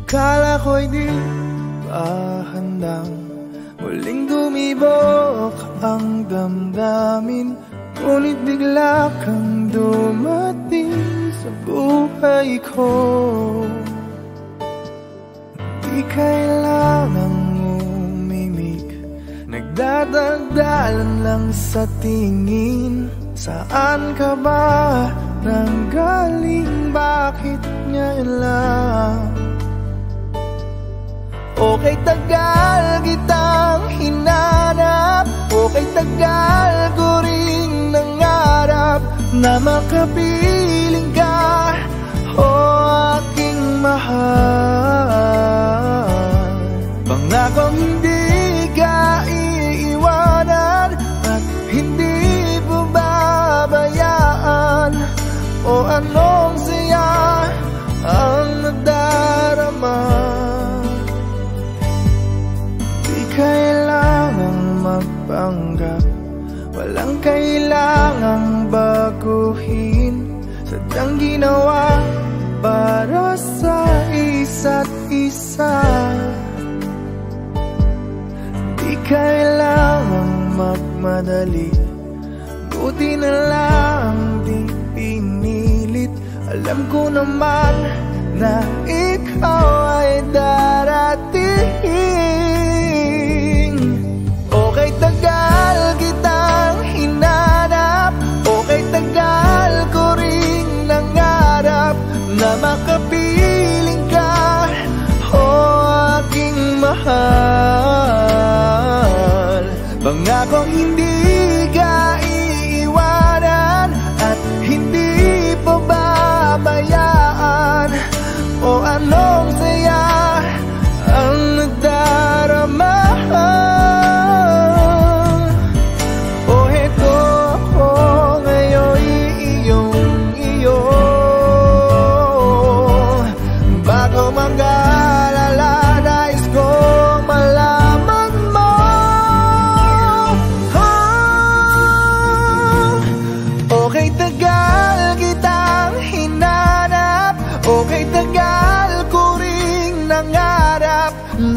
Akala ko'y di pa handang muling dumibok ang damdamin, ngunit bigla kang dumating sa buhay ko. Di kailangang umimik, nagdadagdalan lang sa tingin. Saan ka ba nanggaling? Bakit ngayon lang? Okay, tagal kitang hinanap, okay, tagal ko ring nangarap na makapiling ka, o aking mahal. Pangakong hindi ka iiwanan at hindi mo babayaan, o anong saya ang nadarama. Kailangang magpanggap, walang kailangang baguhin, sadyang ginawa para sa isa't isa. Di kailangang magmadali, buti na lang di pinilit. Alam ko naman na ikaw ay darating. Okay, tagal kitang hinanap, okay, tagal ko ring nangarap na makapiling ka, o aking mahal. Pangakong hindi ka iiwanan at hindi po babayaan, o anong saya ang nadarama.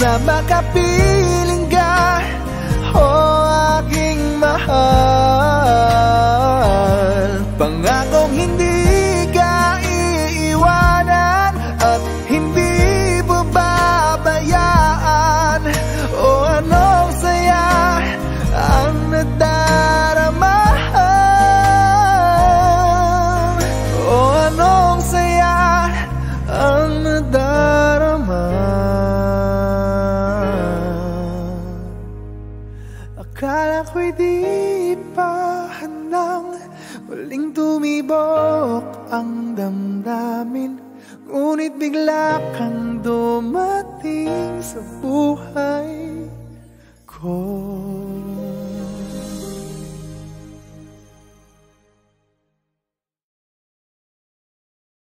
Na makapiling ka, o aking mahal. Pangakong hindi ka iiwanan at hindi mo babayaan, o anong saya ang nadarama, o anong saya ang nadarama. Akala ko'y di pa handang muling tumibok ang damdamin, ngunit bigla kang dumating sa buhay ko.